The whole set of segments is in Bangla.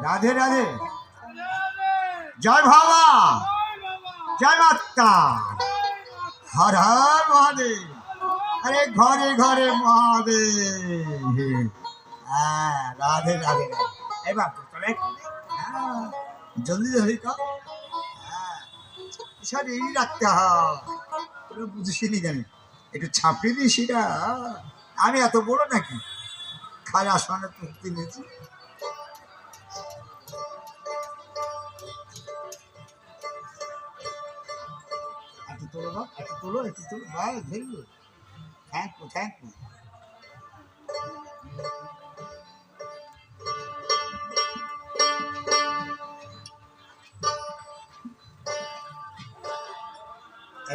রাধে রাধে, জয় বাবা, জয় মাতা, হর হর মহাদেব। আরে ঘরে ঘরে মহাদেব। হ্যাঁ রাধে রাধে রাধে। এবার চলে জলদি জলদি কর। হ্যাঁ শরীর রাখতে হয়, বুঝিসনি জানি একটু ছাপড়ি দিই সেটা। আমি এত বড় নাকি খালি আসমানে তুলতে নিয়েছি। একটু তোলো না, একটু তোলো, একটু তোলো ভাই, ধরলো। Thank you, thank you.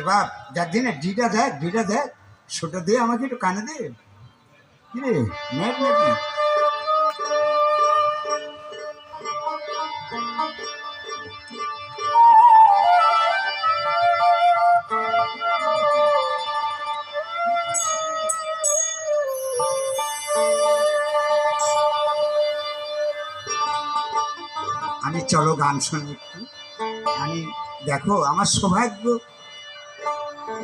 এবার যার দিনে ডিটা দেখ ছোটা দিয়ে আমাকে একটু কানে দে। কি রে নেট নাকি? আমি চলো গান শুনি একটু। আমি দেখো আমার সৌভাগ্য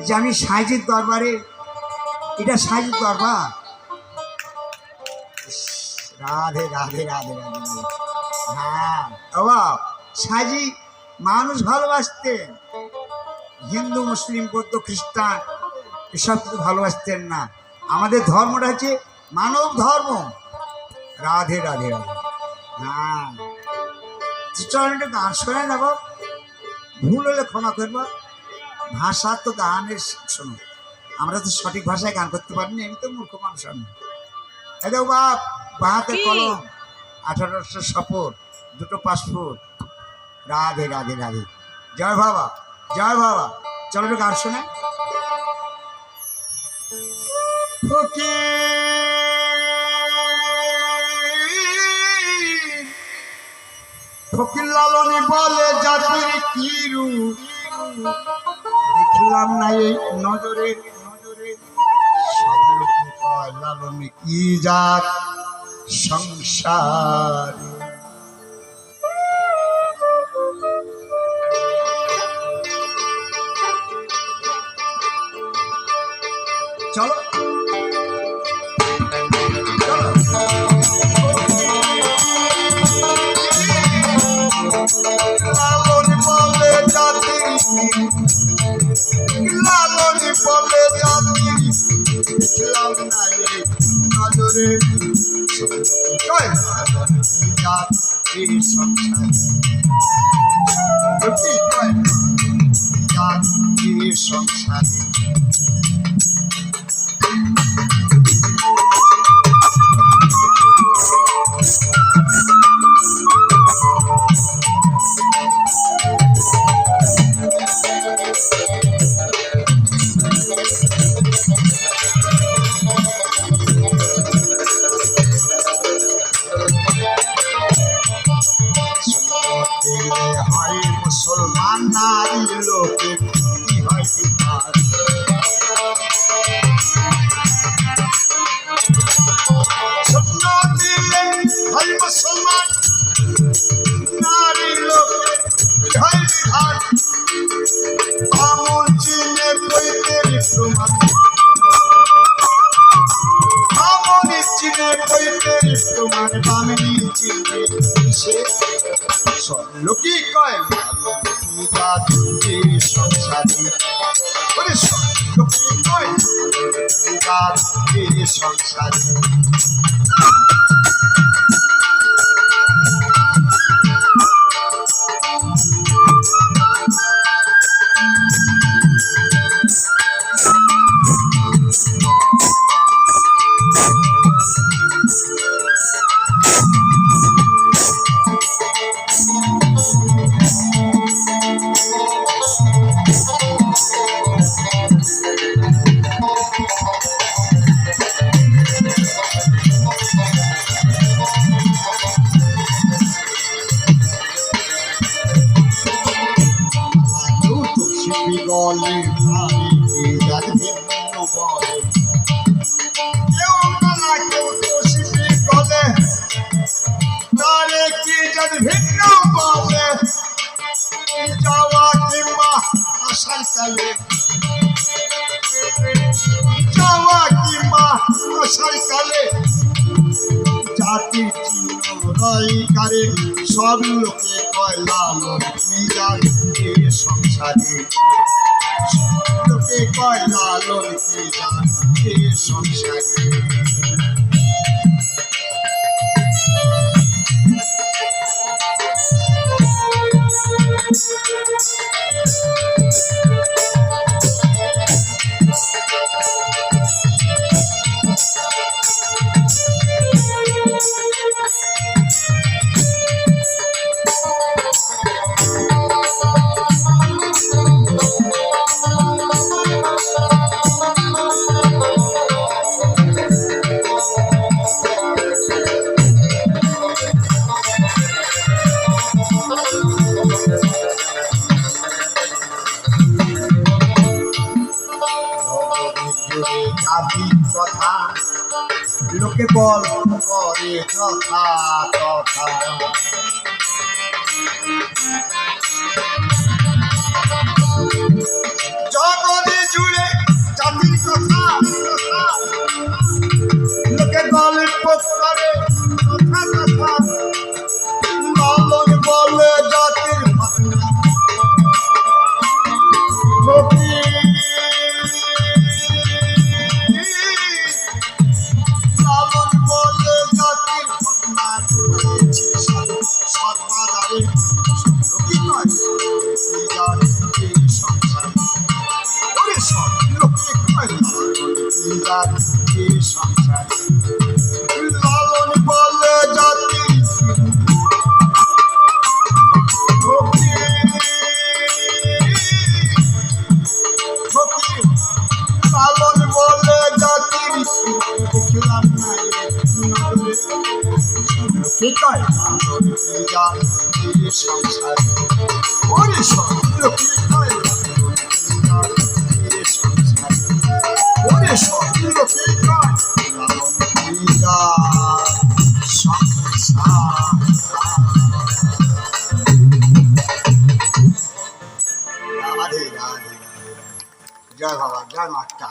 যে আমি সাইজের দরবারে, এটা সাইজের দরবার। রাধে রাধে রাধে রাধে রাধে। হ্যাঁ বাবা, সাইজি মানুষ ভালোবাসতেন, হিন্দু মুসলিম বৌদ্ধ খ্রিস্টান এসব কিছু ভালোবাসতেন না। আমাদের ধর্মটা হচ্ছে মানব ধর্ম। রাধে রাধে রাধে। হ্যাঁ চল একটা গান শোনে না বাবা, ভুল হলে ক্ষমা করবো। ভাষা তো গানের শোনো, আমরা তো সঠিক ভাষায় গান করতে পারিনি, আমি তো মূর্খ মানুষ। আমি দেখো বাপ, বাহাতে কলম, 1800 শপথ, 2টো পাসপোর্ট। রাধে রাধে রাধে, জয় বাবা, জয় বাবা। চলো একটু গান শোনে। ফকির লালনী বলে জাতির কি রূপ, দেখলাম না এই নজরে নজরে, সব লোকে কয় লালনী কি জাত সংসার। চলো লালনী বলে জাতি, লালনী বলে জাতি, দেখলাম না এই নজরে, কয় লালনী কি জাত এই সংসার। কয় জাত এই সংসারে। হয় মুসলমান নারী লোকে কি হয় বিভাগ। স্বপ্ন দিলে হয় মুসলমান নারী লোকে কি হয় বিভাগ। আমল চিনে বইতের প্রমাণ, আমল চিনে বইতের প্রমাণ, বামনি চিনে সে লোকে কয় লালনী জাতি সংসারী। ওরে লোকে কয় লালনী জাতি সংসারী। বলে ভাই যার ভিন্ন বলে কেউ না কেউ তো শিবি বলে তারে কি যার জাতির চিহ্ন রয়কারে সব লোকে কয় লালন মিজান এ সংসারে লোকে কয় লালন মিজান এ সংসারে কথা লোকে বল করে যথা তথা জগতে জুড়ে জাতির কথা লোকে গল্প করে কথা কথা লালন বলে জাতির ভাবনা লালন বলে জাতি লালন বলে জাতির দেখলাম না কি কয় সংসার ওরে সব লোকে কয় সংসার ওরে সব লোকে কয় জয় বাবা জয় মাতা।